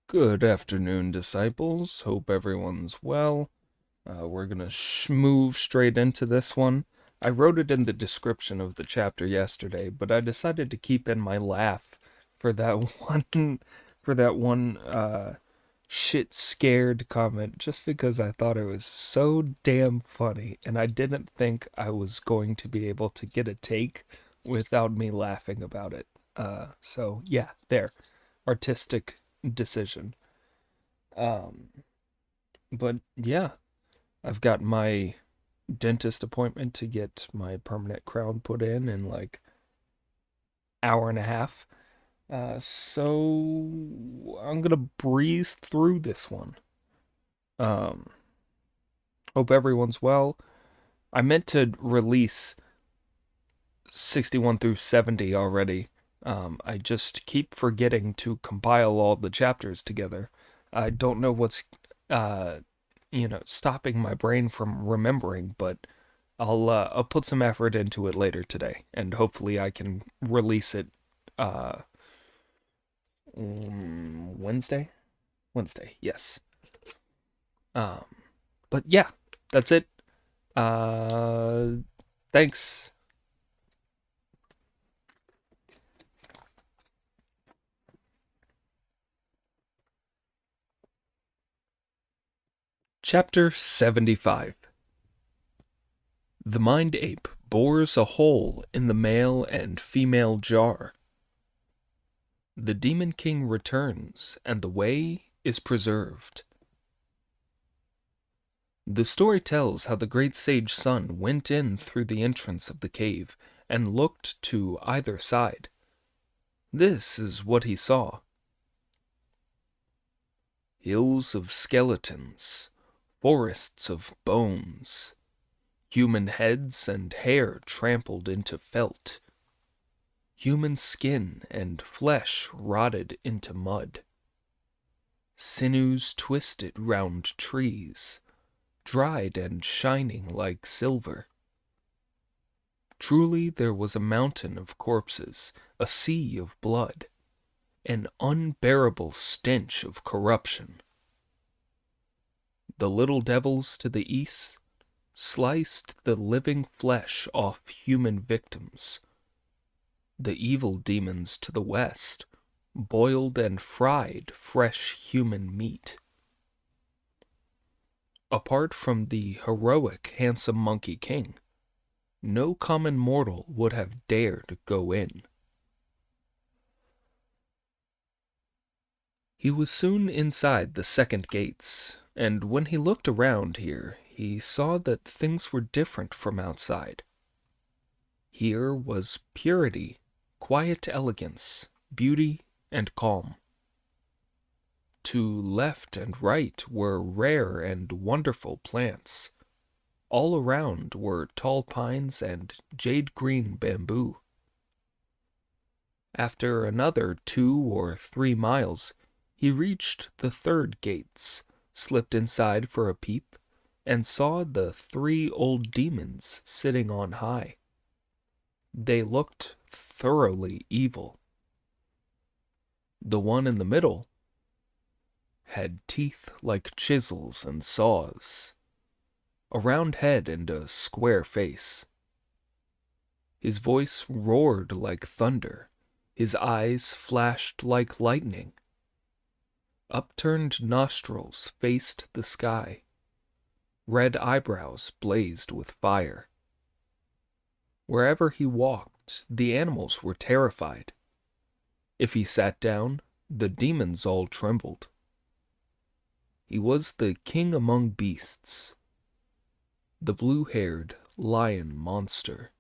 Good afternoon, disciples. Hope everyone's well. We're gonna move straight into this one. I wrote it in the description of the chapter yesterday, but I decided to keep in my laugh for that one, shit scared comment, just because I thought it was so damn funny, and I didn't think I was going to be able to get a take without me laughing about it. So yeah, there, artistic decision. Um, but yeah, I've got my dentist appointment to get my permanent crown put in like hour and a half. So I'm gonna breeze through this one. Um, Hope everyone's well. I meant to release 61 through 70 already. I just keep forgetting to compile all the chapters together. I don't know what's uh stopping my brain from remembering, but I'll put some effort into it later today, and hopefully I can release it uh Wednesday. Wednesday, yes. Um, but yeah, that's it. Uh, Thanks. Chapter 75. The Mind Ape bores a hole in the male and female jar. The Demon King returns, and the way is preserved. The story tells how the great sage Sun went in through the entrance of the cave and looked to either side. This is what he saw. Hills of skeletons, forests of bones, human heads and hair trampled into felt, human skin and flesh rotted into mud, sinews twisted round trees, dried and shining like silver. Truly there was a mountain of corpses, a sea of blood, an unbearable stench of corruption. The little devils to the east sliced the living flesh off human victims. The evil demons to the west boiled and fried fresh human meat. Apart from the heroic handsome Monkey King, no common mortal would have dared go in. He was soon inside the second gates, and when he looked around here, he saw that things were different from outside. Here was purity, quiet elegance, beauty, and calm. To left and right were rare and wonderful plants. All around were tall pines and jade-green bamboo. After another 2 or 3 miles, he reached the third gates, slipped inside for a peep, and saw the 3 old demons sitting on high. They looked thoroughly evil. The one in the middle had teeth like chisels and saws, a round head and a square face. His voice roared like thunder, his eyes flashed like lightning. Upturned nostrils faced the sky. Red eyebrows blazed with fire. Wherever he walked, the animals were terrified. If he sat down, the demons all trembled. He was the king among beasts, the blue-haired lion monster.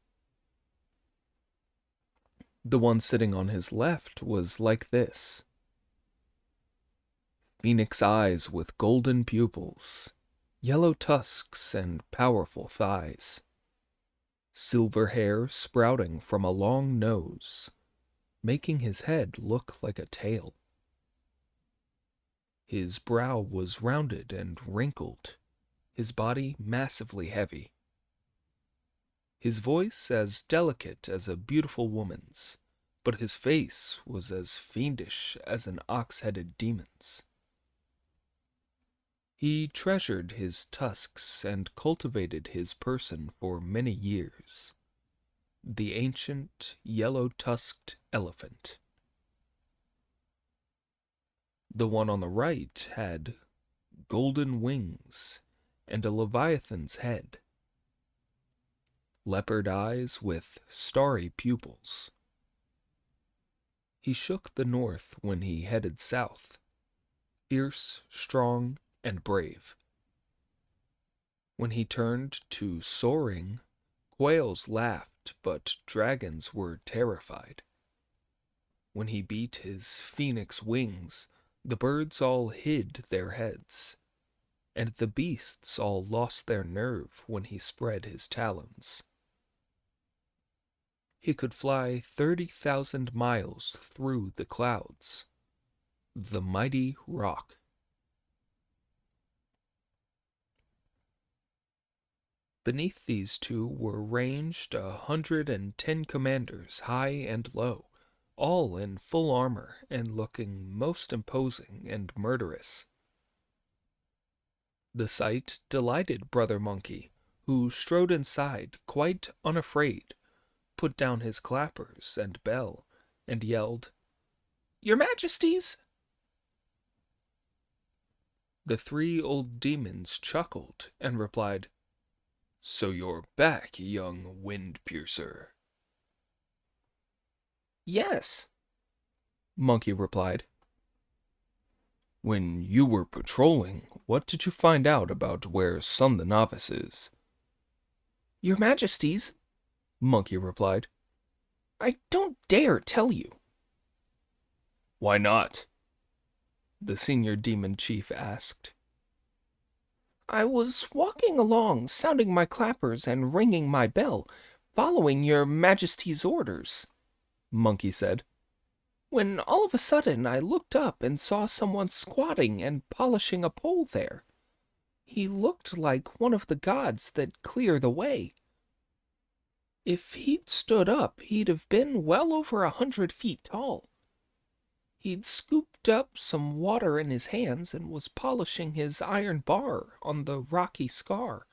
The one sitting on his left was like this. Phoenix eyes with golden pupils, yellow tusks and powerful thighs. Silver hair sprouting from a long nose, making his head look like a tail. His brow was rounded and wrinkled, his body massively heavy. His voice as delicate as a beautiful woman's, but his face was as fiendish as an ox-headed demon's. He treasured his tusks and cultivated his person for many years. The ancient yellow-tusked elephant. The one on the right had golden wings and a leviathan's head, leopard eyes with starry pupils. He shook the north when he headed south, fierce, strong, and brave. When he turned to soaring, quails laughed, but dragons were terrified. When he beat his phoenix wings, the birds all hid their heads, and the beasts all lost their nerve when he spread his talons. He could fly 30,000 miles through the clouds. The mighty rock. Beneath these two were ranged 110 commanders, high and low, all in full armor and looking most imposing and murderous. The sight delighted Brother Monkey, who strode inside quite unafraid, put down his clappers and bell, and yelled, "Your Majesties!" The three old demons chuckled and replied, "So you're back, young wind-piercer." "Yes," Monkey replied. "When you were patrolling, what did you find out about where Sun the Novice is?" "Your Majesties," Monkey replied, "I don't dare tell you." "Why not?" the senior demon chief asked. "I was walking along, sounding my clappers and ringing my bell, following your Majesty's orders," Monkey said, "when all of a sudden I looked up and saw someone squatting and polishing a pole there. He looked like one of the gods that clear the way. If he'd stood up, he'd have been well over 100 feet tall. He'd scooped up some water in his hands and was polishing his iron bar on the rocky scar.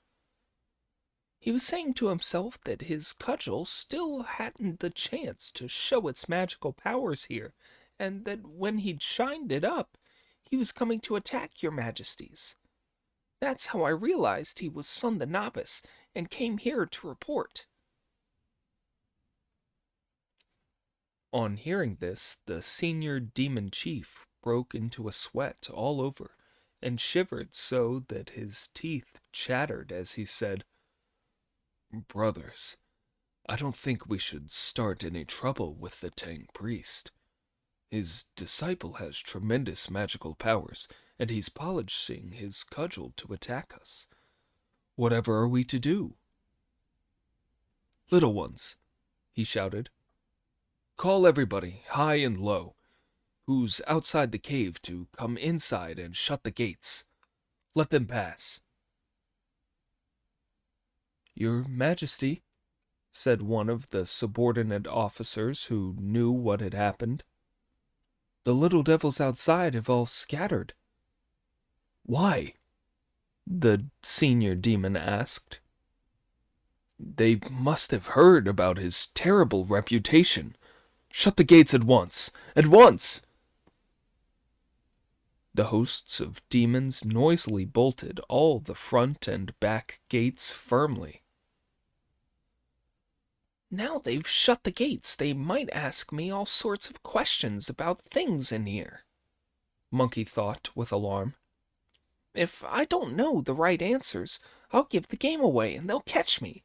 He was saying to himself that his cudgel still hadn't the chance to show its magical powers here, and that when he'd shined it up, he was coming to attack your Majesties. That's how I realized he was Sun the Novice, and came here to report." On hearing this, the senior demon chief broke into a sweat all over, and shivered so that his teeth chattered as he said, "Brothers, I don't think we should start any trouble with the Tang priest. His disciple has tremendous magical powers, and he's polishing his cudgel to attack us. Whatever are we to do?" "Little ones," he shouted, "call everybody, high and low, who's outside the cave to come inside and shut the gates. Let them pass." "Your Majesty," said one of the subordinate officers who knew what had happened, "the little devils outside have all scattered." "Why?" the senior demon asked. "They must have heard about his terrible reputation. Shut the gates at once! At once!" The hosts of demons noisily bolted all the front and back gates firmly. "Now they've shut the gates, they might ask me all sorts of questions about things in here," Monkey thought with alarm. "If I don't know the right answers, I'll give the game away and they'll catch me.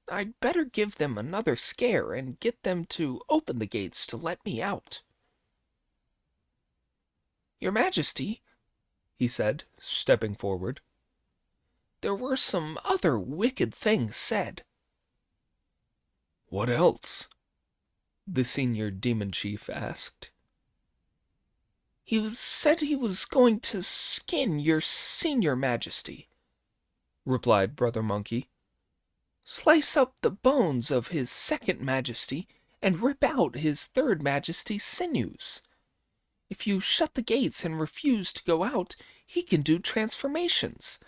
I'd better give them another scare and get them to open the gates to let me out." "Your Majesty," he said, stepping forward, "there were some other wicked things said." "What else?" the senior demon chief asked. "He said he was going to skin your senior Majesty," replied Brother Monkey. "Slice up the bones of his second Majesty and rip out his third Majesty's sinews. If you shut the gates and refuse to go out, he can do transformations.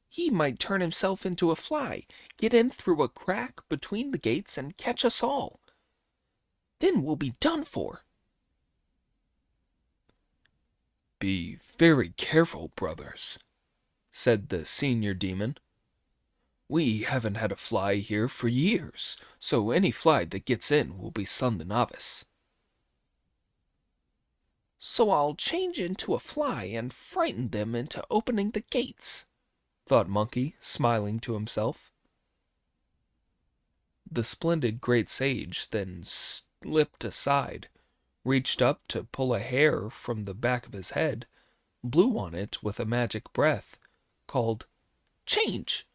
He might turn himself into a fly, get in through a crack between the gates, and catch us all. Then we'll be done for." "Be very careful, brothers," said the senior demon. "We haven't had a fly here for years, so any fly that gets in will be Son the Novice." "So I'll change into a fly and frighten them into opening the gates," thought Monkey, smiling to himself. The splendid great sage then slipped aside, reached up to pull a hair from the back of his head, blew on it with a magic breath, called "Change!"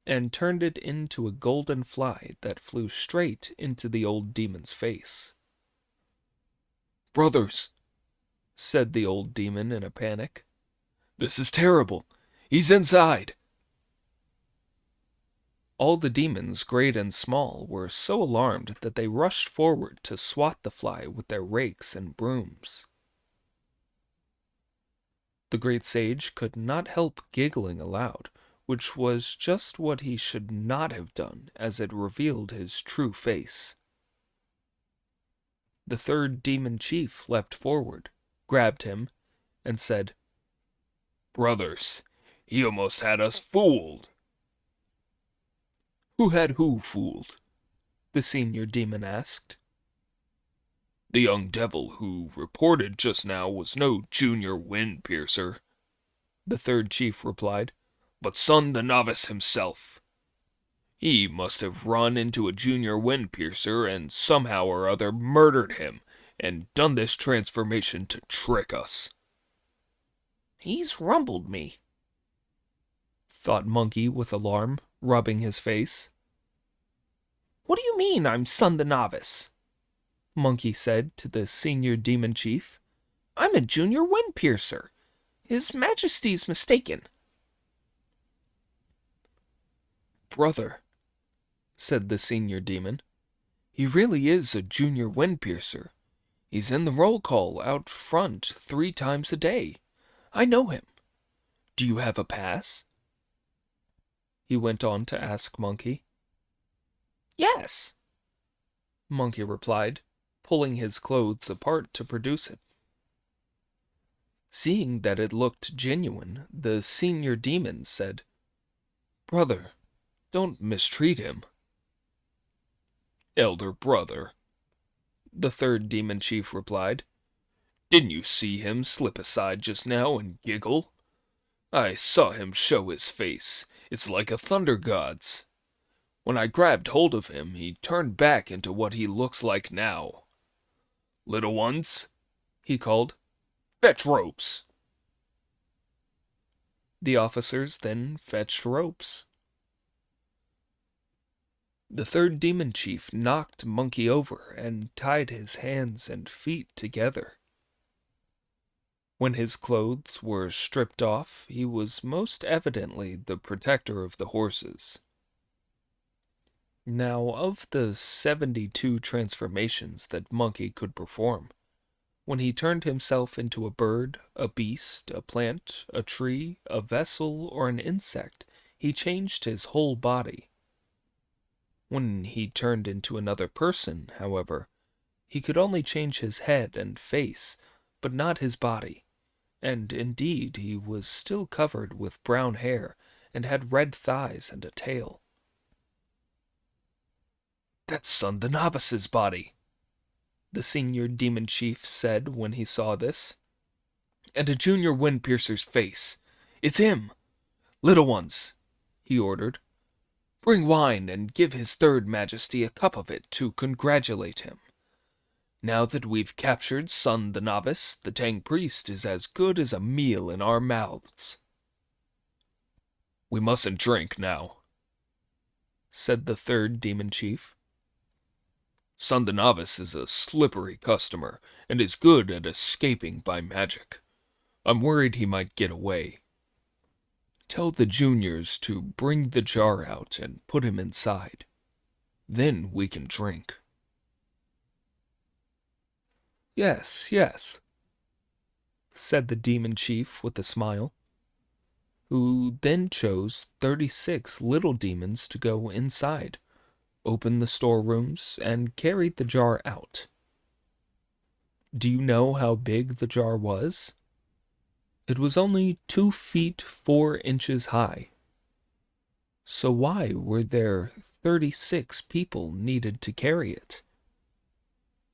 and turned it into a golden fly that flew straight into the old demon's face. "Brothers," said the old demon in a panic, "this is terrible. He's inside." All the demons, great and small, were so alarmed that they rushed forward to swat the fly with their rakes and brooms. The great sage could not help giggling aloud, which was just what he should not have done, as it revealed his true face. The third demon chief leapt forward, grabbed him, and said, "Brothers, he almost had us fooled." "Who had who fooled?" the senior demon asked. "The young devil who reported just now was no junior wind piercer," the third chief replied, "but Son the Novice himself. He must have run into a junior wind piercer and somehow or other murdered him and done this transformation to trick us." "He's rumbled me," thought Monkey with alarm, rubbing his face. "What do you mean I'm Son the Novice?" Monkey said to the senior demon chief. "I'm a junior wind piercer. His Majesty's mistaken." "Brother," said the senior demon, "he really is a junior wind piercer. He's in the roll call out front 3 times a day. I know him. Do you have a pass?" He went on to ask Monkey. "Yes," Monkey replied, pulling his clothes apart to produce it. Seeing that it looked genuine, the senior demon said, "Brother, don't mistreat him." "Elder brother," the third demon chief replied, "didn't you see him slip aside just now and giggle? I saw him show his face. It's like a thunder god's. When I grabbed hold of him, he turned back into what he looks like now. Little ones," he called, "fetch ropes." The officers then fetched ropes. The third demon chief knocked Monkey over and tied his hands and feet together. When his clothes were stripped off, he was most evidently the protector of the horses. Now, of the 72 transformations that Monkey could perform, when he turned himself into a bird, a beast, a plant, a tree, a vessel, or an insect, he changed his whole body. When he turned into another person, however, he could only change his head and face, but not his body, and indeed he was still covered with brown hair and had red thighs and a tail. "That's Son the Novice's body," the senior demon chief said when he saw this. "And a junior wind piercer's face. It's him. Little ones," he ordered, "bring wine and give his third majesty a cup of it to congratulate him. Now that we've captured Son the Novice, the Tang priest is as good as a meal in our mouths." "We mustn't drink now," said the third demon chief. "Son the Novice is a slippery customer and is good at escaping by magic. I'm worried he might get away. Tell the juniors to bring the jar out and put him inside. Then we can drink." "Yes, yes," said the demon chief with a smile, who then chose 36 little demons to go inside, open the storerooms, and carry the jar out. Do you know how big the jar was? It was only 2 feet 4 inches high. So why were there 36 people needed to carry it?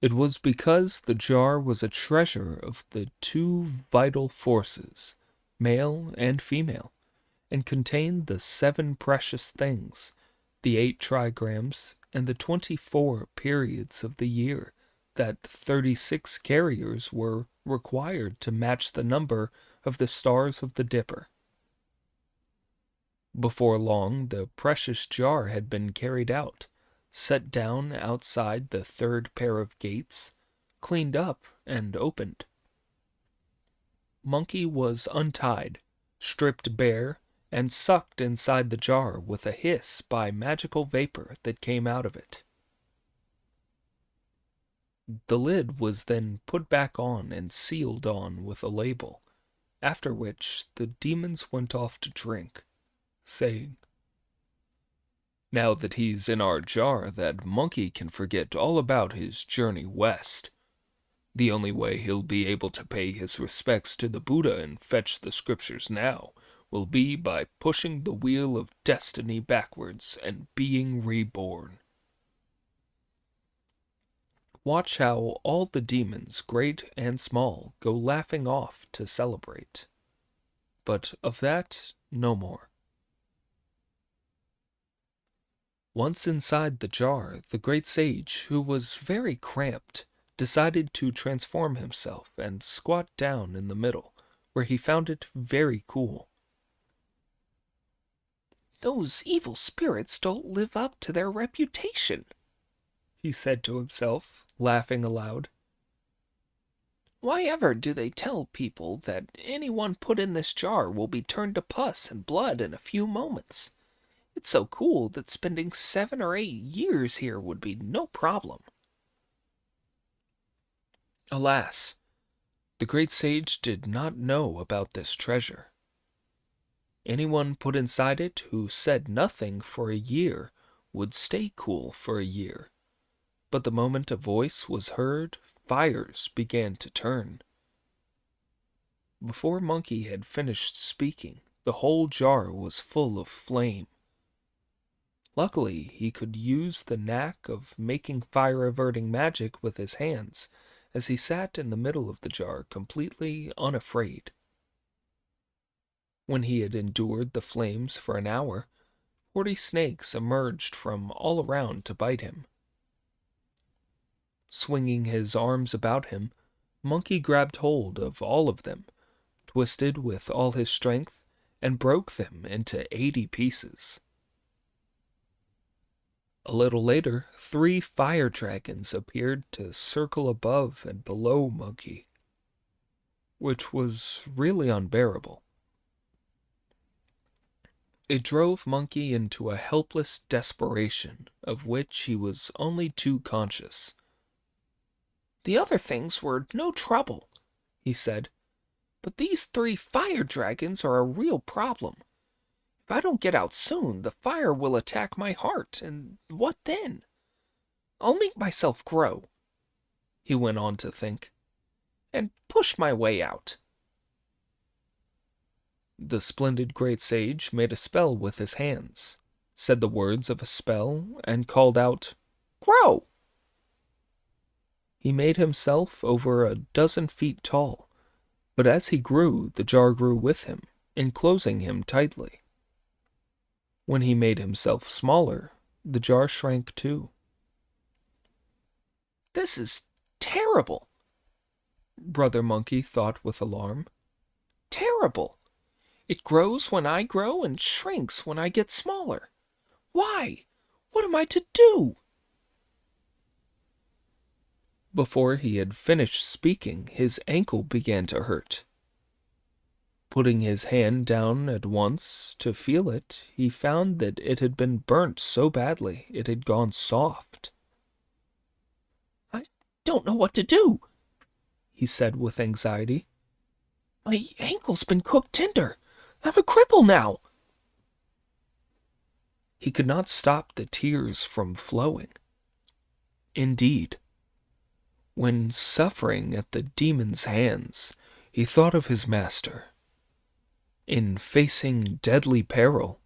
It was because the jar was a treasure of the 2 vital forces, male and female, and contained the 7 precious things, the 8 trigrams, and the 24 periods of the year that 36 carriers were required to match the number of the stars of the Dipper. Before long, the precious jar had been carried out, set down outside the 3rd pair of gates, cleaned up, and opened. Monkey was untied, stripped bare, and sucked inside the jar with a hiss by magical vapor that came out of it. The lid was then put back on and sealed on with a label, after which the demons went off to drink, saying, "Now that he's in our jar, that monkey can forget all about his journey west. The only way he'll be able to pay his respects to the Buddha and fetch the scriptures now will be by pushing the wheel of destiny backwards and being reborn." Watch how all the demons, great and small, go laughing off to celebrate. But of that, no more. Once inside the jar, the great sage, who was very cramped, decided to transform himself and squat down in the middle, where he found it very cool. "Those evil spirits don't live up to their reputation," he said to himself, laughing aloud. "Why ever do they tell people that anyone put in this jar will be turned to pus and blood in a few moments? It's so cool that spending 7 or 8 years here would be no problem." Alas, the great sage did not know about this treasure. Anyone put inside it who said nothing for a year would stay cool for a year. But the moment a voice was heard, fires began to turn. Before Monkey had finished speaking, the whole jar was full of flame. Luckily, he could use the knack of making fire-averting magic with his hands, as he sat in the middle of the jar completely unafraid. When he had endured the flames for an hour, 40 snakes emerged from all around to bite him. Swinging his arms about him, Monkey grabbed hold of all of them, twisted with all his strength, and broke them into 80 pieces. A little later, 3 fire dragons appeared to circle above and below Monkey, which was really unbearable. It drove Monkey into a helpless desperation of which he was only too conscious. "The other things were no trouble," he said, "but these 3 fire dragons are a real problem. If I don't get out soon, the fire will attack my heart, and what then? I'll make myself grow," he went on to think, "and push my way out." The splendid great sage made a spell with his hands, said the words of a spell, and called out, "Grow!" He made himself over a dozen feet tall, but as he grew, the jar grew with him, enclosing him tightly. When he made himself smaller, the jar shrank too. "This is terrible," Brother Monkey thought with alarm. "Terrible! It grows when I grow and shrinks when I get smaller. Why? What am I to do?" Before he had finished speaking, his ankle began to hurt. Putting his hand down at once to feel it, he found that it had been burnt so badly it had gone soft. "I don't know what to do," he said with anxiety. My ankle's been cooked tender. I'm a cripple now. He could not stop the tears from flowing. Indeed, when suffering at the demon's hands, he thought of his master. In facing deadly peril,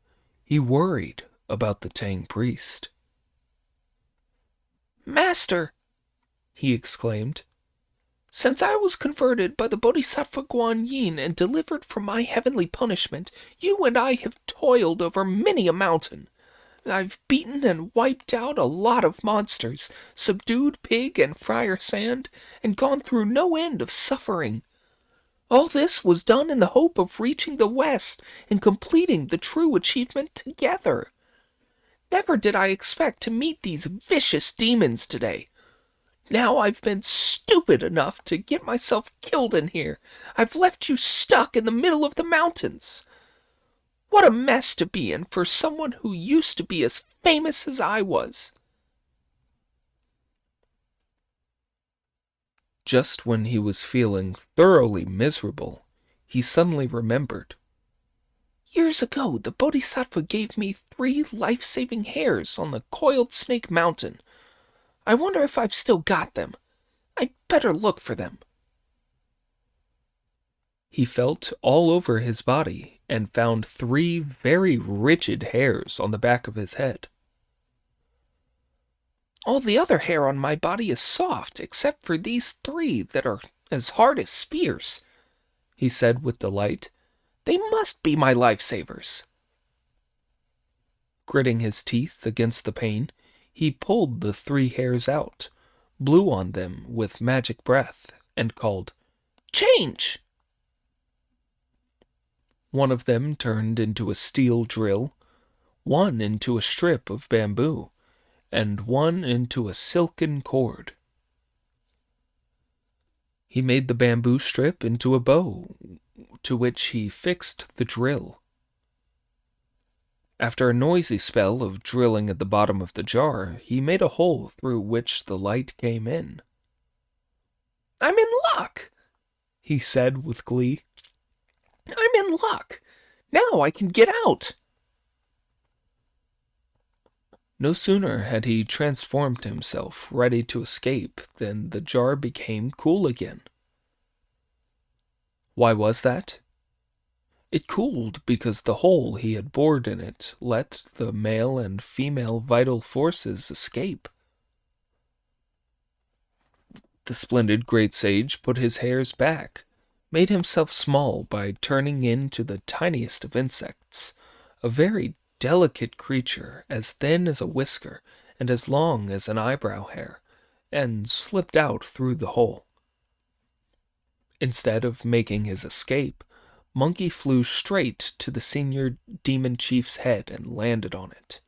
he worried about the Tang priest. Master, he exclaimed, since I was converted by the Bodhisattva Guan Yin and delivered from my heavenly punishment, you and I have toiled over many a mountain. I've beaten and wiped out a lot of monsters, subdued Pig and Friar Sand, and gone through no end of suffering. All this was done in the hope of reaching the West and completing the true achievement together. Never did I expect to meet these vicious demons today. Now I've been stupid enough to get myself killed in here. I've left you stuck in the middle of the mountains. What a mess to be in for someone who used to be as famous as I was. Just when he was feeling thoroughly miserable, he suddenly remembered. Years ago, the Bodhisattva gave me 3 life-saving hairs on the Coiled Snake Mountain. I wonder if I've still got them. I'd better look for them. He felt all over his body and found 3 very rigid hairs on the back of his head. All the other hair on my body is soft, except for these 3 that are as hard as spears, he said with delight. They must be my lifesavers. Gritting his teeth against the pain, he pulled the 3 hairs out, blew on them with magic breath, and called, "Change!" One of them turned into a steel drill, one into a strip of bamboo, and one into a silken cord. He made the bamboo strip into a bow, to which he fixed the drill. After a noisy spell of drilling at the bottom of the jar, he made a hole through which the light came in. "I'm in luck," he said with glee. "I'm in luck. Now I can get out." No sooner had he transformed himself, ready to escape, than the jar became cool again. Why was that? It cooled because the hole he had bored in it let the male and female vital forces escape. The splendid great sage put his hairs back, made himself small by turning into the tiniest of insects, a very delicate creature as thin as a whisker and as long as an eyebrow hair, and slipped out through the hole. Instead of making his escape, Monkey flew straight to the senior demon chief's head and landed on it.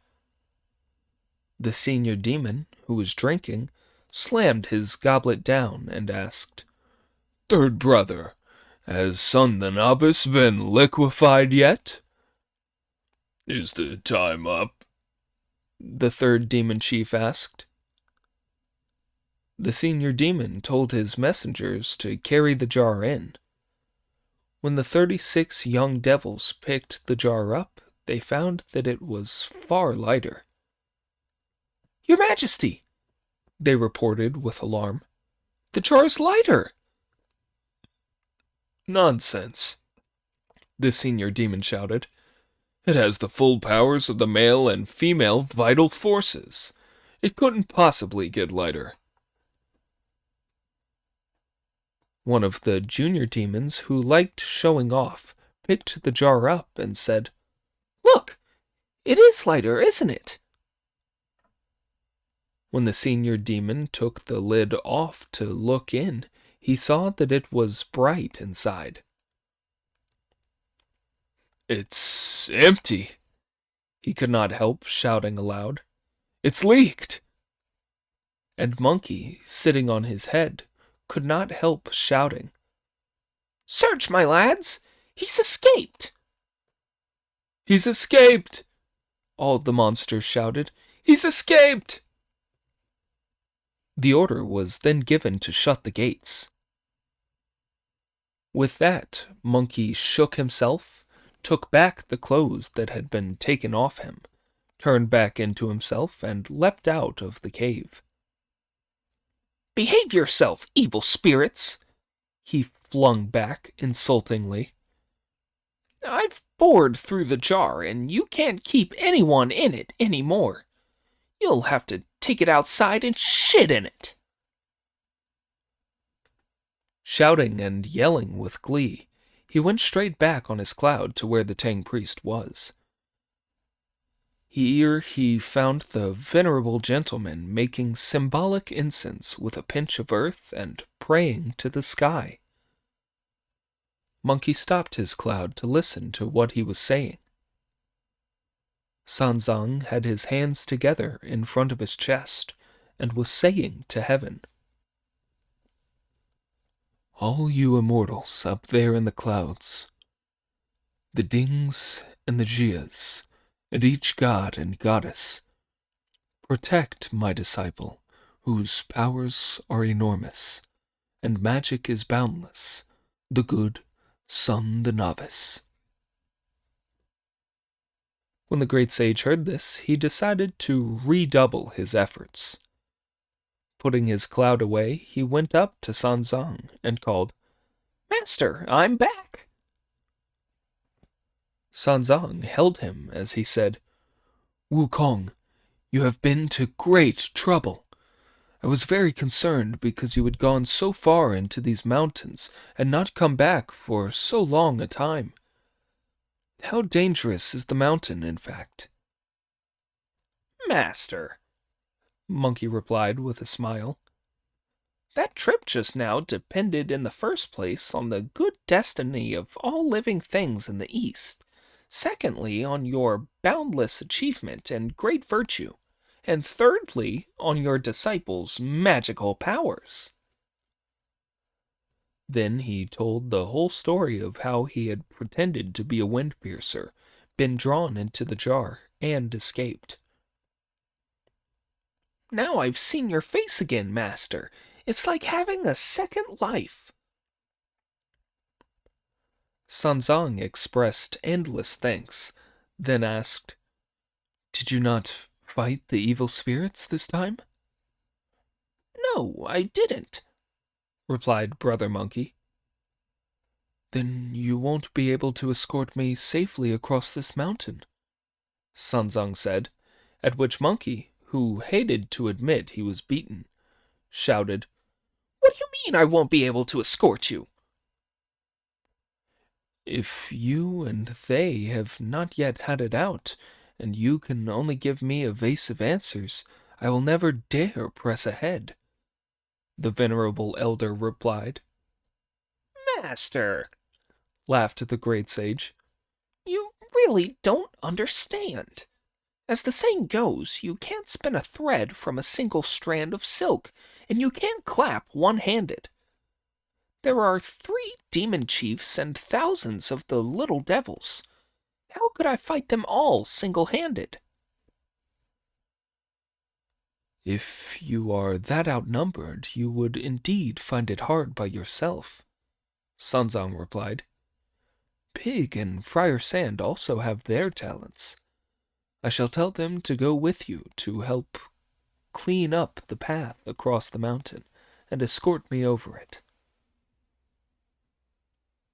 The senior demon, who was drinking, slammed his goblet down and asked, "Third brother, has Sun the Novice been liquefied yet?" "Is the time up?" the third demon chief asked. The senior demon told his messengers to carry the jar in. When the 36 young devils picked the jar up, they found that it was far lighter. "Your Majesty," they reported with alarm, "the jar's lighter." "Nonsense," the senior demon shouted. "It has the full powers of the male and female vital forces. It couldn't possibly get lighter." One of the junior demons, who liked showing off, picked the jar up and said, "Look, it is lighter, isn't it?" When the senior demon took the lid off to look in, he saw that it was bright inside. "It's empty," he could not help shouting aloud. "It's leaked." And Monkey, sitting on his head, could not help shouting, "Search, my lads! He's escaped!" "He's escaped!" all the monsters shouted. "He's escaped!" The order was then given to shut the gates. With that, Monkey shook himself, took back the clothes that had been taken off him, turned back into himself, and leapt out of the cave. "Behave yourself, evil spirits!" he flung back insultingly. "I've bored through the jar, and you can't keep anyone in it any more. You'll have to take it outside and shit in it." Shouting and yelling with glee, he went straight back on his cloud to where the Tang priest was. Here he found the venerable gentleman making symbolic incense with a pinch of earth and praying to the sky. Monkey stopped his cloud to listen to what he was saying. Sanzang had his hands together in front of his chest and was saying to heaven, "All you immortals up there in the clouds, the Dings and the Jias, and each god and goddess, protect my disciple, whose powers are enormous, and magic is boundless, the good Sun the Novice." When the great sage heard this, he decided to redouble his efforts. Putting his cloud away, he went up to Sanzang and called, "Master, I'm back." Sanzang held him as he said, "Wukong, you have been to great trouble. I was very concerned because you had gone so far into these mountains and not come back for so long a time. How dangerous is the mountain, in fact?" "Master," Monkey replied with a smile, "that trip just now depended in the first place on the good destiny of all living things in the East, secondly on your boundless achievement and great virtue, and thirdly on your disciple's magical powers." Then he told the whole story of how he had pretended to be a wind piercer, been drawn into the jar, and escaped. "Now I've seen your face again, Master. It's like having a second life." Sanzang expressed endless thanks, then asked, "Did you not fight the evil spirits this time?" "No, I didn't," replied Brother Monkey. "Then you won't be able to escort me safely across this mountain," Sanzang said, at which Monkey, who hated to admit he was beaten, shouted, "What do you mean I won't be able to escort you?" "If you and they have not yet had it out, and you can only give me evasive answers, I will never dare press ahead," the venerable elder replied. "Master," laughed the great sage, "you really don't understand. As the saying goes, you can't spin a thread from a single strand of silk, and you can't clap one-handed. There are 3 demon chiefs and thousands of the little devils. How could I fight them all single-handed?" "If you are that outnumbered, you would indeed find it hard by yourself," Sanzang replied. "Pig and Friar Sand also have their talents. I shall tell them to go with you to help clean up the path across the mountain and escort me over it."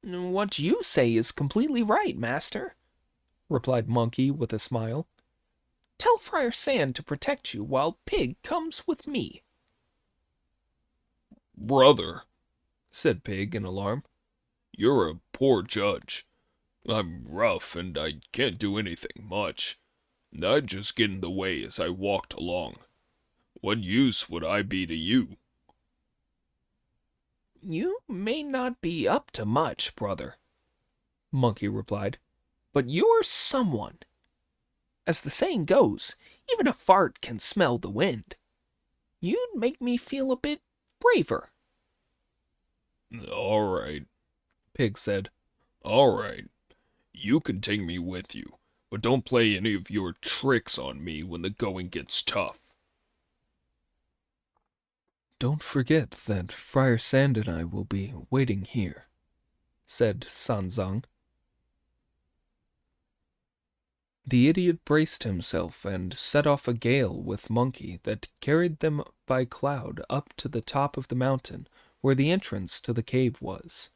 "What you say is completely right, Master," replied Monkey with a smile. "Tell Friar Sand to protect you while Pig comes with me." "Brother," said Pig in alarm, "you're a poor judge. I'm rough and I can't do anything much. I'd just get in the way as I walked along. What use would I be to you?" "You may not be up to much, brother," Monkey replied, "but you're someone. As the saying goes, even a fart can smell the wind. You'd make me feel a bit braver." "All right," Pig said. "All right. You can take me with you, but don't play any of your tricks on me when the going gets tough." "Don't forget that Friar Sand and I will be waiting here," said Sanzang. The idiot braced himself and set off a gale with Monkey that carried them by cloud up to the top of the mountain where the entrance to the cave was.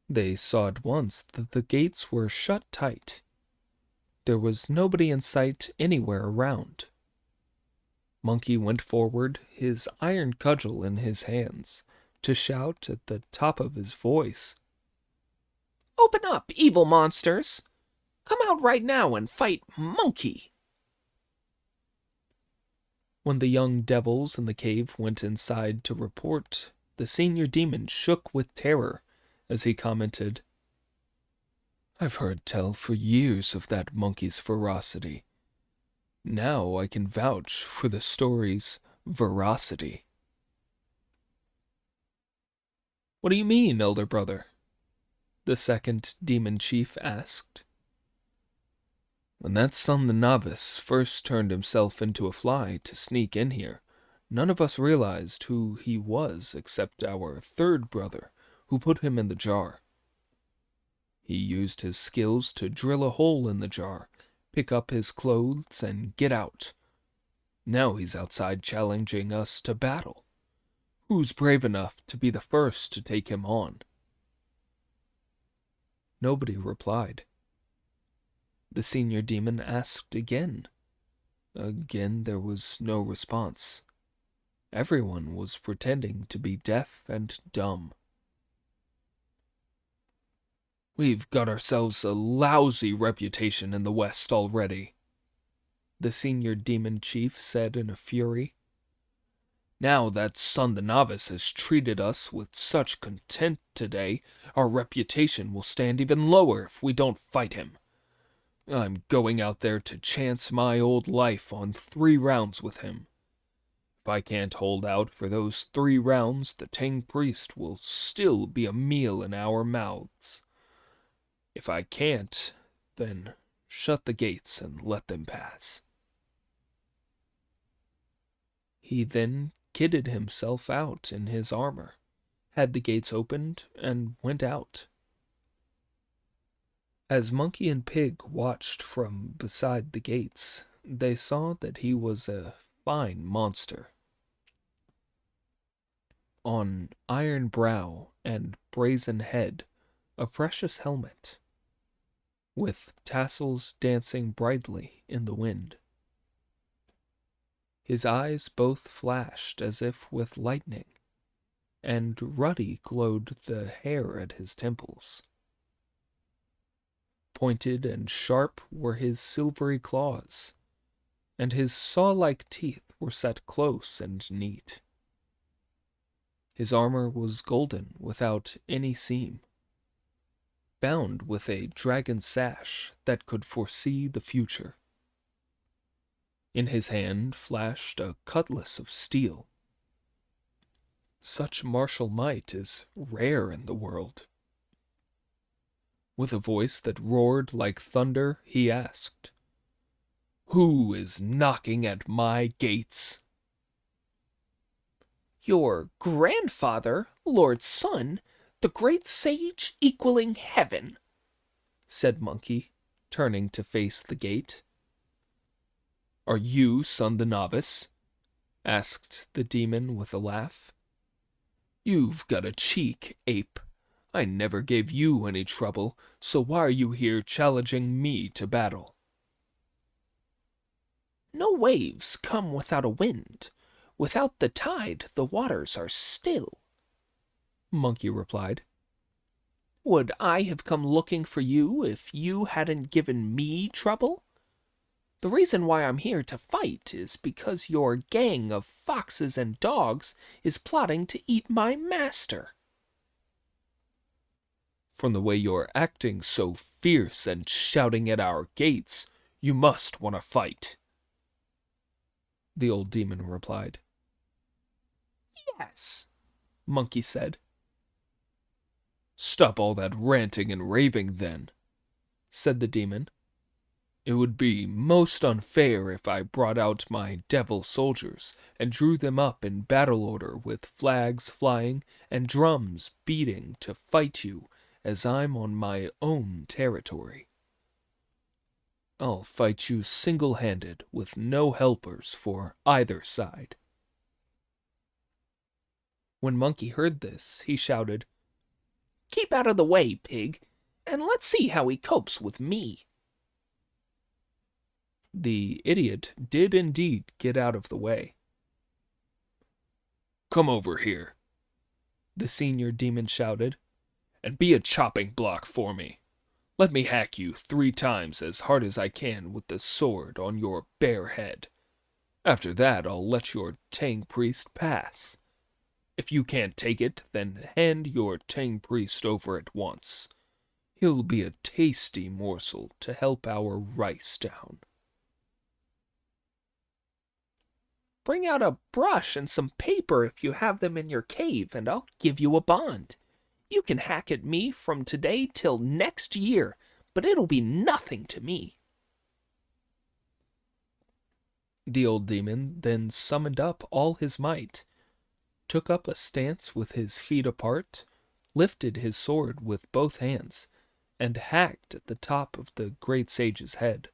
They saw at once that the gates were shut tight. There was nobody in sight anywhere around. Monkey went forward, his iron cudgel in his hands, to shout at the top of his voice, "Open up, evil monsters! Come out right now and fight Monkey!" When the young devils in the cave went inside to report, the senior demon shook with terror as he commented, "I've heard tell for years of that monkey's ferocity. Now I can vouch for the story's veracity." "What do you mean, elder brother?" the second demon chief asked. "When that son the novice first turned himself into a fly to sneak in here, none of us realized who he was except our third brother, who put him in the jar. He used his skills to drill a hole in the jar, pick up his clothes, and get out. Now he's outside challenging us to battle. Who's brave enough to be the first to take him on?" Nobody replied. The senior demon asked again. Again there was no response. Everyone was pretending to be deaf and dumb. "We've got ourselves a lousy reputation in the West already," the senior demon chief said in a fury. "Now that son the novice has treated us with such contempt today, our reputation will stand even lower if we don't fight him. I'm going out there to chance my old life on 3 rounds with him. If I can't hold out for those 3 rounds, the Tang priest will still be a meal in our mouths. If I can't, then shut the gates and let them pass." He then kitted himself out in his armor, had the gates opened, and went out. As Monkey and Pig watched from beside the gates, they saw that he was a fine monster. On iron brow and brazen head, a precious helmet, with tassels dancing brightly in the wind. His eyes both flashed as if with lightning, and ruddy glowed the hair at his temples. Pointed and sharp were his silvery claws, and his saw-like teeth were set close and neat. His armor was golden without any seam, bound with a dragon sash that could foresee the future. In his hand flashed a cutlass of steel. Such martial might is rare in the world. With a voice that roared like thunder, he asked, "Who is knocking at my gates?" "Your grandfather, Lord Sun, the great sage equaling heaven," said Monkey, turning to face the gate. "Are you Son the Novice?" asked the demon with a laugh. "You've got a cheek, ape. I never gave you any trouble, so why are you here challenging me to battle?" "No waves come without a wind. Without the tide, the waters are still," Monkey replied. "Would I have come looking for you if you hadn't given me trouble? The reason why I'm here to fight is because your gang of foxes and dogs is plotting to eat my master." "From the way you're acting so fierce and shouting at our gates, you must want to fight," the old demon replied. "Yes," Monkey said. "Stop all that ranting and raving, then," said the demon. "It would be most unfair if I brought out my devil soldiers and drew them up in battle order with flags flying and drums beating to fight you as I'm on my own territory. I'll fight you single-handed with no helpers for either side." When Monkey heard this, he shouted, "Keep out of the way, Pig, and let's see how he copes with me." The idiot did indeed get out of the way. "Come over here," the senior demon shouted, "and be a chopping block for me. Let me hack you 3 times as hard as I can with the sword on your bare head. After that, I'll let your Tang priest pass. If you can't take it, then hand your Tang priest over at once. He'll be a tasty morsel to help our rice down." "Bring out a brush and some paper if you have them in your cave, and I'll give you a bond. You can hack at me from today till next year, but it'll be nothing to me." The old demon then summoned up all his might, took up a stance with his feet apart, lifted his sword with both hands, and hacked at the top of the great sage's head.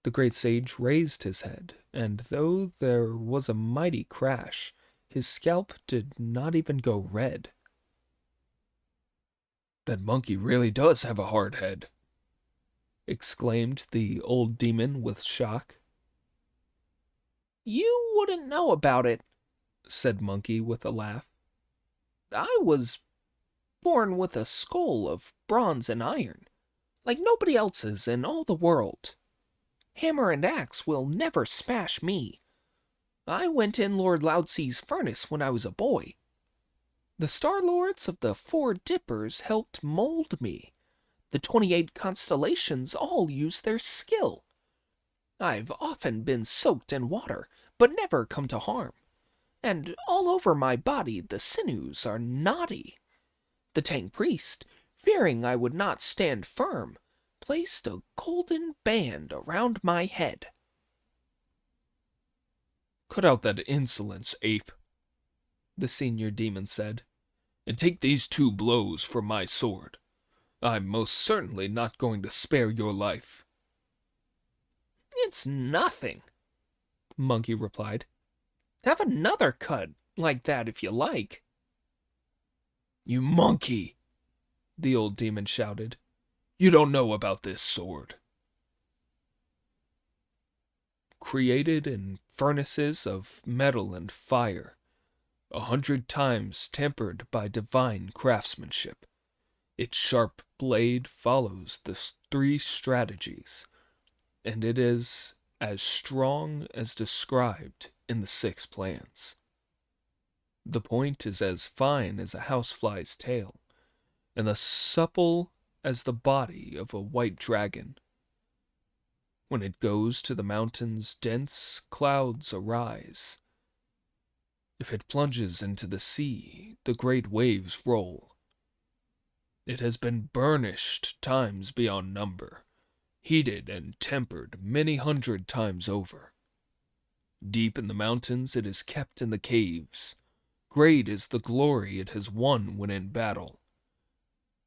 The great sage raised his head, and though there was a mighty crash, his scalp did not even go red. "That monkey really does have a hard head," exclaimed the old demon with shock. "You wouldn't know about it," said Monkey with a laugh. "I was born with a skull of bronze and iron, like nobody else's in all the world. Hammer and axe will never smash me. I went in Lord Loudsea's furnace when I was a boy. The Star Lords of the 4 Dippers helped mold me. The 28 constellations all use their skill. I've often been soaked in water, but never come to harm. And all over my body the sinews are knotty. The Tang priest, fearing I would not stand firm, placed a golden band around my head." "Cut out that insolence, ape," the senior demon said, "and take these 2 blows for my sword. I'm most certainly not going to spare your life." "It's nothing," Monkey replied. "Have another cut like that if you like." "You monkey!" the old demon shouted. "You don't know about this sword." Created in furnaces of metal and fire, 100 times tempered by divine craftsmanship, its sharp blade follows the 3 strategies, and it is as strong as described in the 6 plans. The point is as fine as a housefly's tail, and as supple as the body of a white dragon. When it goes to the mountains, dense clouds arise. If it plunges into the sea, the great waves roll. It has been burnished times beyond number, heated and tempered many 100 times over. Deep in the mountains it is kept in the caves. Great is the glory it has won when in battle.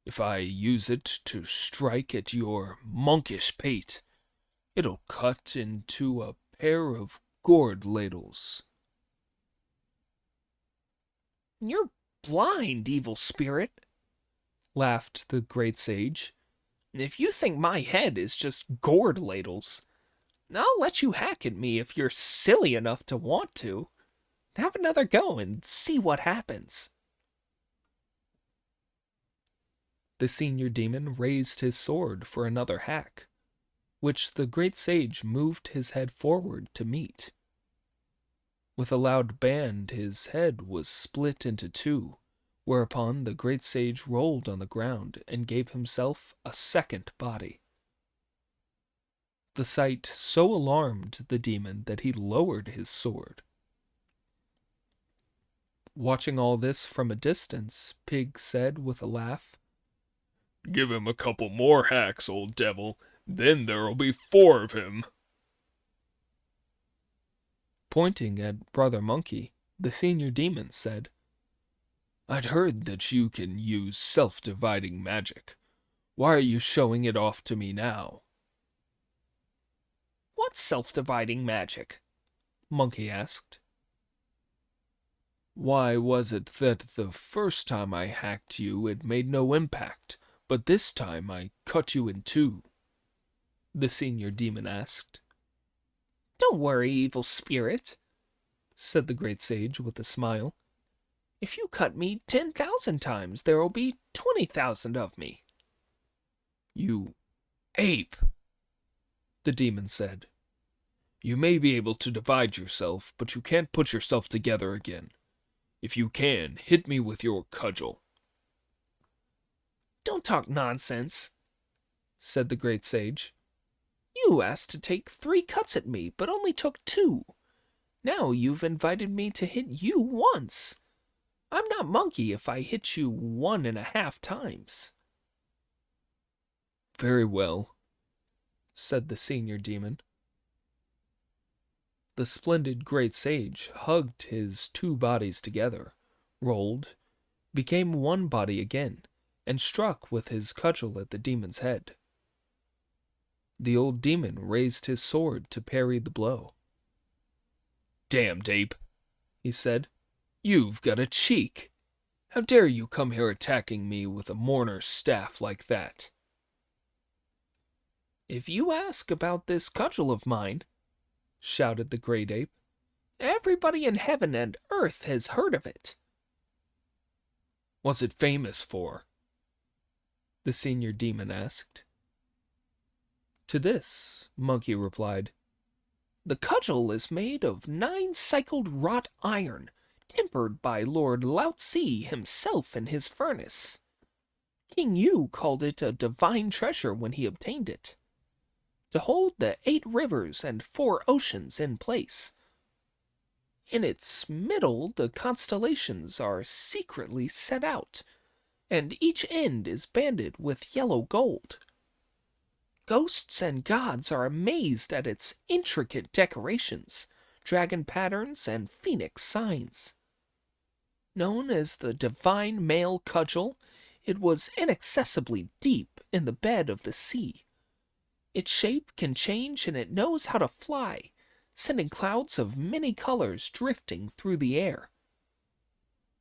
If I use it to strike at your monkish pate, it'll cut into a pair of gourd ladles." "You're blind, evil spirit," laughed the great sage. "If you think my head is just gourd ladles, I'll let you hack at me if you're silly enough to want to. Have another go and see what happens." The senior demon raised his sword for another hack, which the great sage moved his head forward to meet. With a loud bang, his head was split into 2, whereupon the great sage rolled on the ground and gave himself a second body. The sight so alarmed the demon that he lowered his sword. Watching all this from a distance, Pig said with a laugh, "Give him a couple more hacks, old devil, then there'll be 4 of him." Pointing at Brother Monkey, the senior demon said, I'd heard that you can use self-dividing magic. Why are you showing it off to me now? What's self-dividing magic? Monkey asked. Why was it that the first time I hacked you it made no impact, but this time I cut you in two? The senior demon asked. Don't worry, evil spirit, said the great sage with a smile. If you cut me 10,000 times, there will be 20,000 of me. You ape, the demon said. You may be able to divide yourself, but you can't put yourself together again. If you can, hit me with your cudgel. Don't talk nonsense, said the great sage. You asked to take 3 cuts at me, but only took 2. Now you've invited me to hit you once. I'm not monkey if I hit you 1.5 times. Very well, said the senior demon. The splendid great sage hugged his 2 bodies together, rolled, became 1 body again, and struck with his cudgel at the demon's head. The old demon raised his sword to parry the blow. Damned ape, he said. You've got a cheek. How dare you come here attacking me with a mourner's staff like that? If you ask about this cudgel of mine, shouted the great ape, everybody in heaven and earth has heard of it. What's it famous for? The senior demon asked. To this, Monkey replied, The cudgel is made of 9-cycled wrought iron, tempered by Lord Lao Tse himself in his furnace. King Yu called it a divine treasure when he obtained it, to hold the 8 rivers and 4 oceans in place. In its middle, the constellations are secretly set out, and each end is banded with yellow gold. Ghosts and gods are amazed at its intricate decorations, dragon patterns, and phoenix signs. Known as the divine male cudgel, it was inaccessibly deep in the bed of the sea. Its shape can change and it knows how to fly, sending clouds of many colors drifting through the air.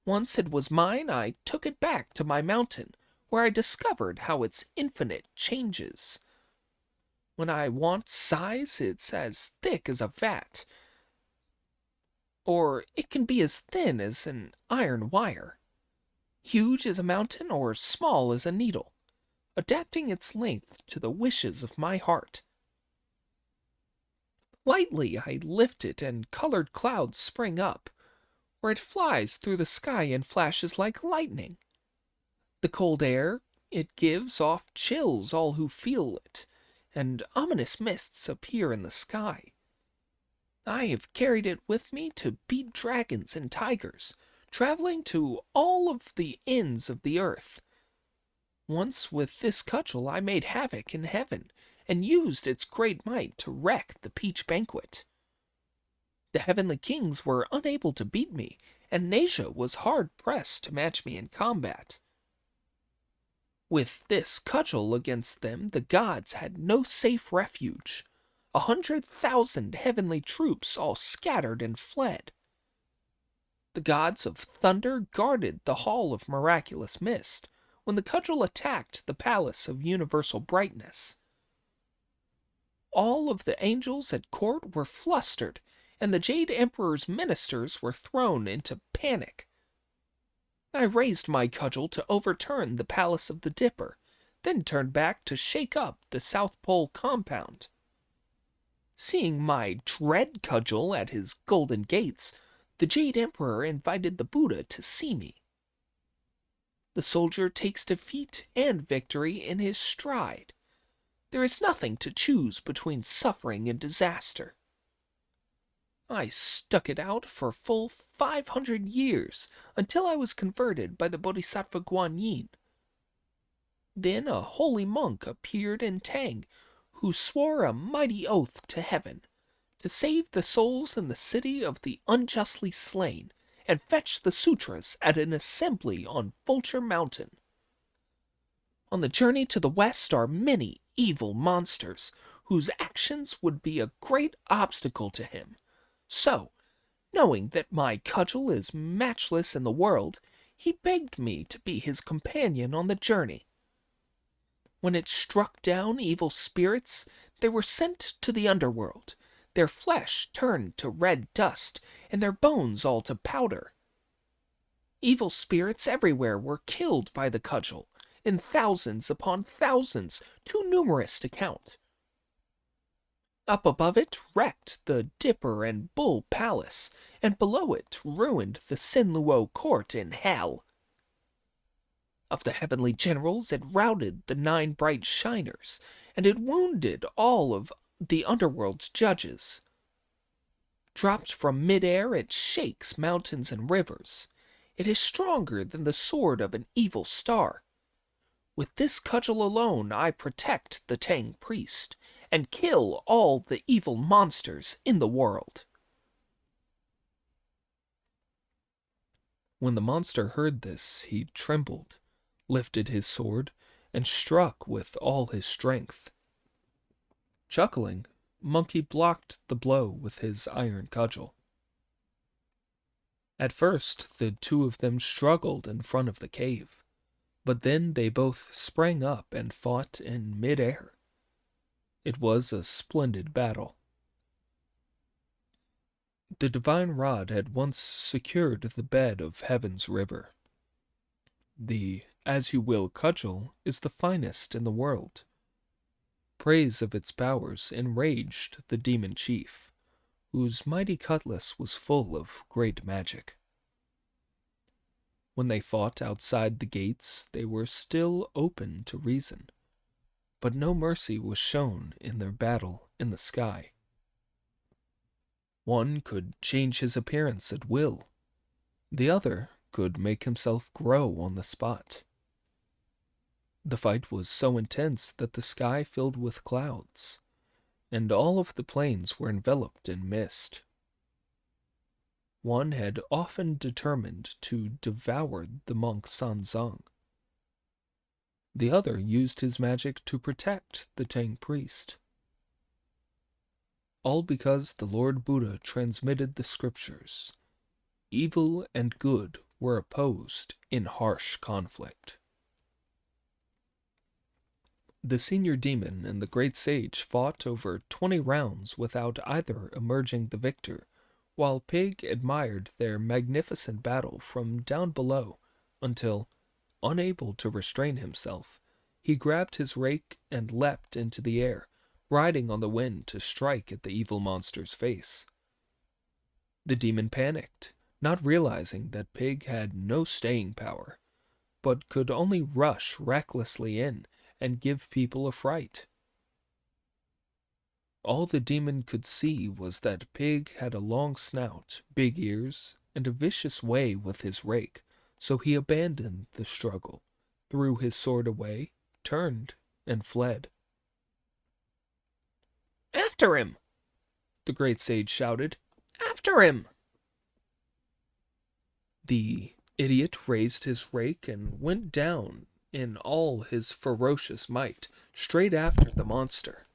Once it was mine, I took it back to my mountain, where I discovered how its infinite changes. When I want size, it's as thick as a vat, or it can be as thin as an iron wire, huge as a mountain or small as a needle, adapting its length to the wishes of my heart. Lightly I lift it and colored clouds spring up, or it flies through the sky and flashes like lightning. The cold air it gives off chills all who feel it, and ominous mists appear in the sky. I have carried it with me to beat dragons and tigers, traveling to all of the ends of the earth. Once with this cudgel I made havoc in heaven, and used its great might to wreck the peach banquet. The heavenly kings were unable to beat me, and Nasia was hard-pressed to match me in combat. With this cudgel against them, the gods had no safe refuge. 100,000 heavenly troops all scattered and fled. The gods of thunder guarded the Hall of Miraculous Mist when the cudgel attacked the Palace of Universal Brightness. All of the angels at court were flustered, and the Jade Emperor's ministers were thrown into panic. I raised my cudgel to overturn the Palace of the Dipper, then turned back to shake up the South Pole compound. Seeing my dread cudgel at his golden gates, the Jade Emperor invited the Buddha to see me. The soldier takes defeat and victory in his stride. There is nothing to choose between suffering and disaster. I stuck it out for full 500 years until I was converted by the Bodhisattva Guanyin. Then a holy monk appeared in Tang, who swore a mighty oath to heaven to save the souls in the city of the unjustly slain and fetch the sutras at an assembly on Vulture Mountain. On the journey to the west are many evil monsters, whose actions would be a great obstacle to him. So, knowing that my cudgel is matchless in the world, he begged me to be his companion on the journey. When it struck down evil spirits, they were sent to the underworld, their flesh turned to red dust, and their bones all to powder. Evil spirits everywhere were killed by the cudgel, in thousands upon thousands, too numerous to count. Up above it wrecked the Dipper and Bull Palace, and below it ruined the Sinluo Court in hell. Of the heavenly generals it routed the 9 bright shiners, and it wounded all of the underworld's judges. Dropped from mid-air, it shakes mountains and rivers. It is stronger than the sword of an evil star. With this cudgel alone I protect the Tang priest, and kill all the evil monsters in the world. When the monster heard this, he trembled, lifted his sword, and struck with all his strength. Chuckling, Monkey blocked the blow with his iron cudgel. At first, the two of them struggled in front of the cave, but then they both sprang up and fought in mid-air. It was a splendid battle. The divine rod had once secured the bed of Heaven's river. The as-you-will cudgel is the finest in the world. Praise of its powers enraged the demon chief, whose mighty cutlass was full of great magic. When they fought outside the gates, they were still open to reason, but no mercy was shown in their battle in the sky. One could change his appearance at will. The other could make himself grow on the spot. The fight was so intense that the sky filled with clouds, and all of the plains were enveloped in mist. One had often determined to devour the monk Sanzang. The other used his magic to protect the Tang priest. All because the Lord Buddha transmitted the scriptures. Evil and good were opposed in harsh conflict. The senior demon and the great sage fought over 20 rounds without either emerging the victor, while Pig admired their magnificent battle from down below until, unable to restrain himself, he grabbed his rake and leapt into the air, riding on the wind to strike at the evil monster's face. The demon panicked, not realizing that Pig had no staying power, but could only rush recklessly in and give people a fright. All the demon could see was that Pig had a long snout, big ears, and a vicious way with his rake, so he abandoned the struggle, threw his sword away, turned, and fled. "After him!" the great sage shouted. "After him!" The idiot raised his rake and went down in all his ferocious might, straight after the monster.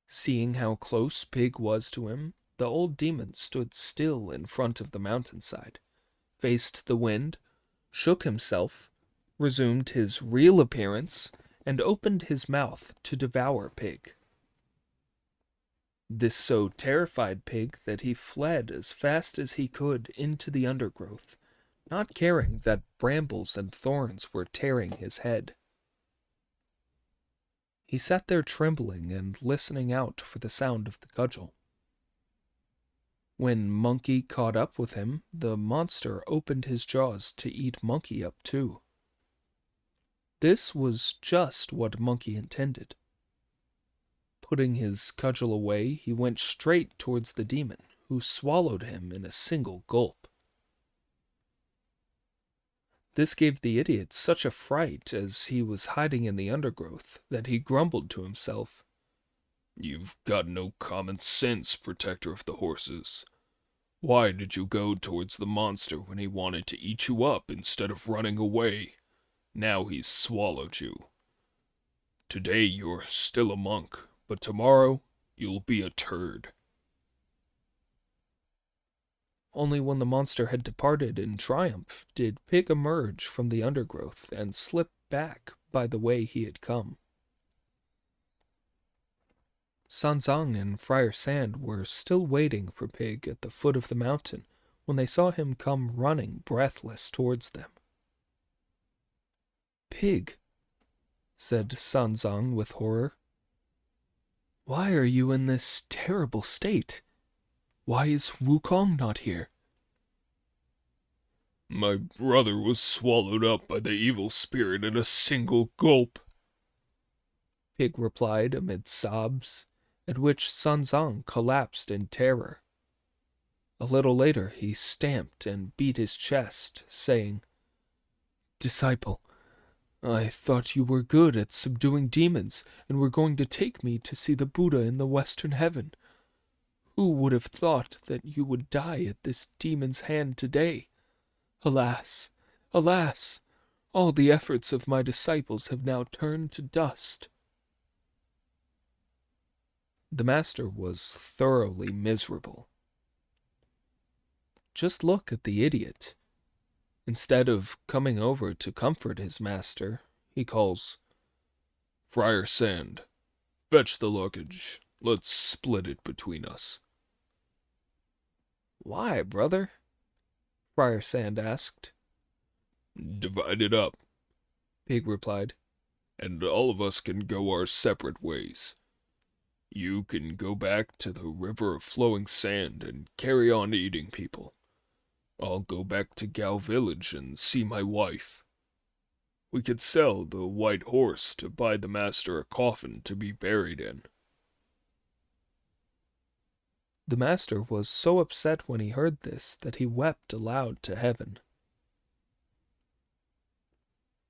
Seeing how close Pig was to him, the old demon stood still in front of the mountainside, faced the wind, shook himself, resumed his real appearance, and opened his mouth to devour Pig. This so terrified Pig that he fled as fast as he could into the undergrowth, not caring that brambles and thorns were tearing his head. He sat there trembling and listening out for the sound of the cudgel. When Monkey caught up with him, the monster opened his jaws to eat Monkey up too. This was just what Monkey intended. Putting his cudgel away, he went straight towards the demon, who swallowed him in a single gulp. This gave the idiot such a fright as he was hiding in the undergrowth that he grumbled to himself, "You've got no common sense, protector of the horses. Why did you go towards the monster when he wanted to eat you up instead of running away? Now he's swallowed you. Today you're still a monk, but tomorrow you'll be a turd." Only when the monster had departed in triumph did Pig emerge from the undergrowth and slip back by the way he had come. Sanzang and Friar Sand were still waiting for Pig at the foot of the mountain when they saw him come running breathless towards them. "Pig," said Sanzang with horror, "why are you in this terrible state? Why is Wukong not here?" "My brother was swallowed up by the evil spirit in a single gulp," Pig replied amid sobs, at which Sanzang collapsed in terror. A little later he stamped and beat his chest, saying, "Disciple, I thought you were good at subduing demons and were going to take me to see the Buddha in the western heaven. Who would have thought that you would die at this demon's hand today? Alas, alas, all the efforts of my disciples have now turned to dust." The master was thoroughly miserable. Just look at the idiot. Instead of coming over to comfort his master, he calls, "Friar Sand, fetch the luggage. Let's split it between us." "Why, brother?" Friar Sand asked. "Divide it up," Pig replied. "and all of us can go our separate ways. You can go back to the river of flowing sand and carry on eating people. I'll go back to Gao village and see my wife. We could sell the white horse to buy the master a coffin to be buried in." The master was so upset when he heard this that he wept aloud to heaven.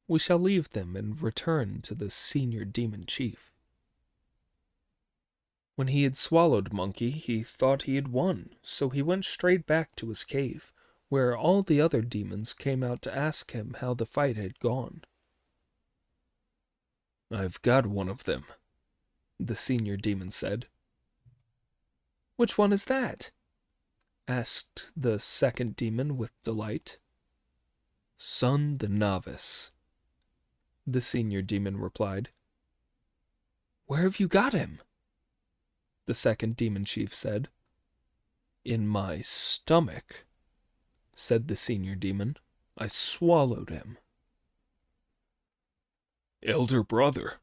We shall leave them and return to the senior demon chief. When he had swallowed Monkey, he thought he had won, so he went straight back to his cave, where all the other demons came out to ask him how the fight had gone. "I've got one of them," the senior demon said. "Which one is that?" asked the second demon with delight. "Sun the Novice," the senior demon replied. "Where have you got him?" the second demon chief said. "In my stomach," said the senior demon. "I swallowed him." "Elder brother,"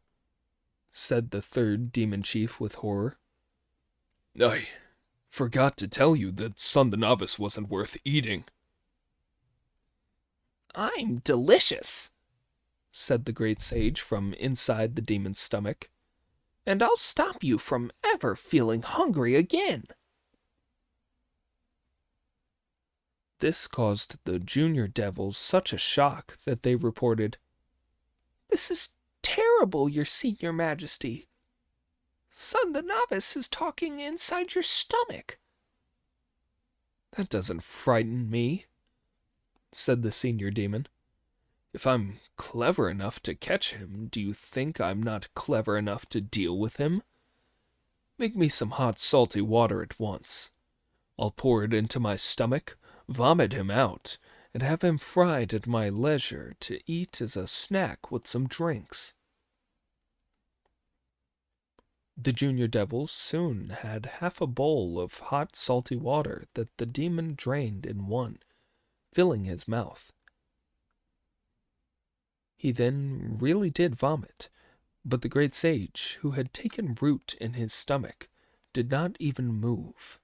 said the third demon chief with horror, "I forgot to tell you that Sun the Novice wasn't worth eating." "I'm delicious," said the great sage from inside the demon's stomach, "and I'll stop you from ever feeling hungry again." This caused the junior devils such a shock that they reported, "This is terrible, your senior majesty. Sun the Novice is talking inside your stomach." "That doesn't frighten me," said the senior demon. "If I'm clever enough to catch him, do you think I'm not clever enough to deal with him? Make me some hot salty water at once. I'll pour it into my stomach, vomit him out, and have him fried at my leisure to eat as a snack with some drinks." The junior devils soon had half a bowl of hot salty water that the demon drained in one, filling his mouth. He then really did vomit, but the great sage, who had taken root in his stomach, did not even move.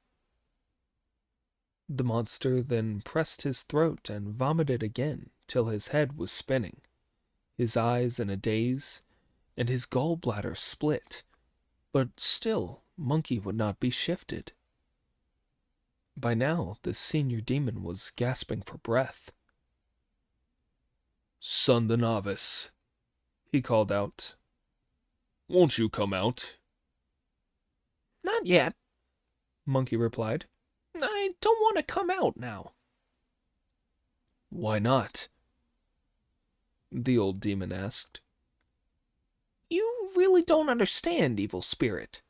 The monster then pressed his throat and vomited again till his head was spinning, his eyes in a daze, and his gallbladder split, but still Monkey would not be shifted. By now the senior demon was gasping for breath. "Sun the Novice," he called out. "Won't you come out?" "Not yet," Monkey replied. I don't want to come out now. Why not? The old demon asked. You really don't understand, evil spirit,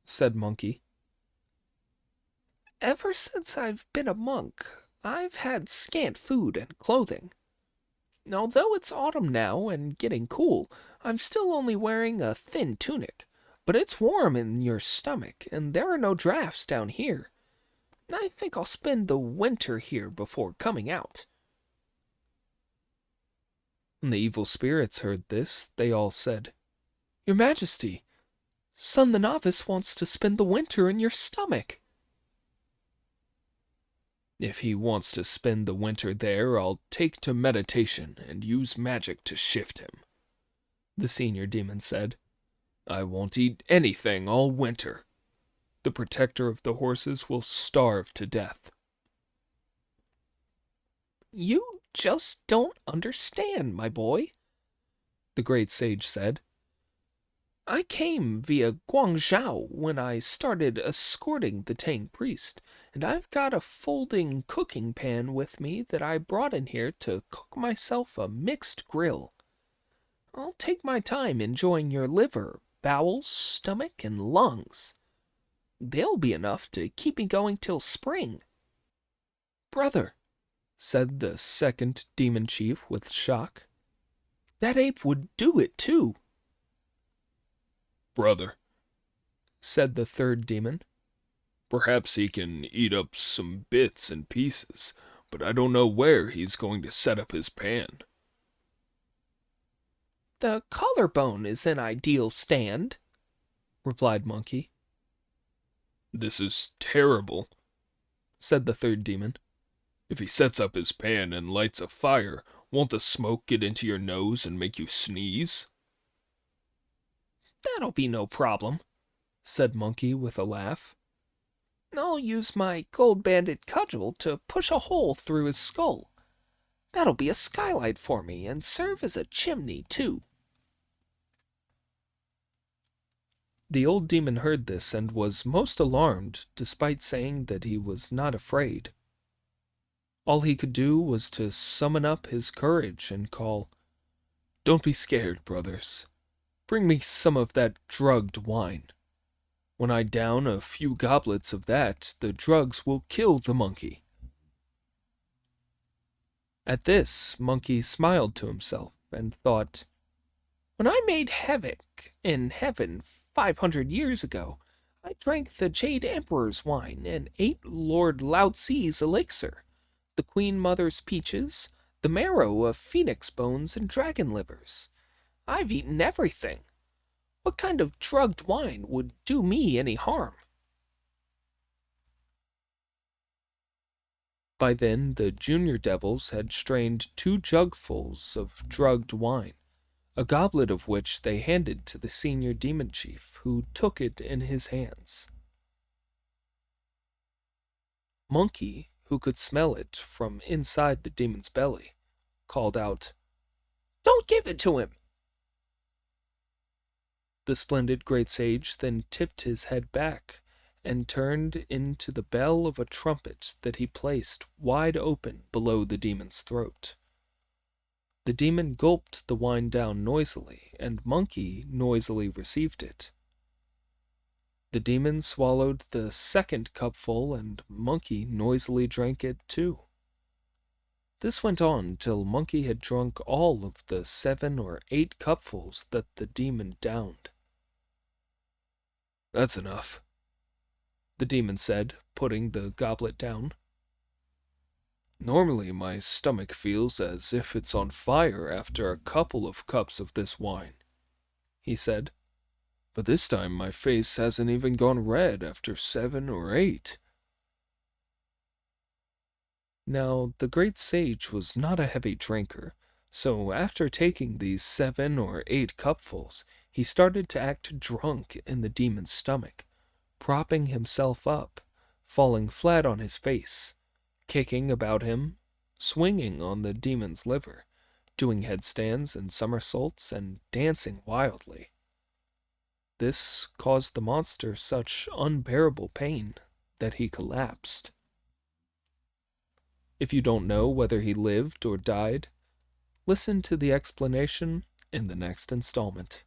said Monkey. Ever since I've been a monk, I've had scant food and clothing. Although it's autumn now and getting cool, I'm still only wearing a thin tunic, but it's warm in your stomach, and there are no drafts down here. I think I'll spend the winter here before coming out. When the evil spirits heard this, they all said, Your Majesty, Son the Novice wants to spend the winter in your stomach. If he wants to spend the winter there, I'll take to meditation and use magic to shift him, the senior demon said. I won't eat anything all winter. The protector of the horses will starve to death. You just don't understand, my boy, the great sage said. I came via Guangzhou when I started escorting the Tang priest, and I've got a folding cooking pan with me that I brought in here to cook myself a mixed grill. I'll take my time enjoying your liver, bowels, stomach, and lungs. They'll be enough to keep me going till spring. Brother, said the second demon chief with shock, that ape would do it too. Brother, said the third demon, perhaps he can eat up some bits and pieces, but I don't know where he's going to set up his pan. The collarbone is an ideal stand, replied Monkey. This is terrible, said the third demon. If he sets up his pan and lights a fire, won't the smoke get into your nose and make you sneeze? That'll be no problem, said Monkey with a laugh. I'll use my gold-banded cudgel to push a hole through his skull. That'll be a skylight for me and serve as a chimney, too. The old demon heard this and was most alarmed, despite saying that he was not afraid. All he could do was to summon up his courage and call, Don't be scared, brothers. Bring me some of that drugged wine. When I down a few goblets of that, the drugs will kill the monkey. At this, Monkey smiled to himself and thought, When I made havoc in heaven 500 years ago, I drank the Jade Emperor's wine and ate Lord Lao-Tzu's elixir, the Queen Mother's peaches, the marrow of phoenix bones and dragon livers. I've eaten everything. What kind of drugged wine would do me any harm? By then, the junior devils had strained 2 jugfuls of drugged wine, a goblet of which they handed to the senior demon chief, who took it in his hands. Monkey, who could smell it from inside the demon's belly, called out, Don't give it to him! The splendid great sage then tipped his head back and turned into the bell of a trumpet that he placed wide open below the demon's throat. The demon gulped the wine down noisily, and Monkey noisily received it. The demon swallowed the second cupful, and Monkey noisily drank it too. This went on till Monkey had drunk all of the 7 or 8 cupfuls that the demon downed. That's enough, the demon said, putting the goblet down. Normally my stomach feels as if it's on fire after a couple of cups of this wine, he said, but this time my face hasn't even gone red after 7 or 8. Now, the great sage was not a heavy drinker, so after taking these 7 or 8 cupfuls, he started to act drunk in the demon's stomach, propping himself up, falling flat on his face, kicking about him, swinging on the demon's liver, doing headstands and somersaults, and dancing wildly. This caused the monster such unbearable pain that he collapsed. If you don't know whether he lived or died, listen to the explanation in the next installment.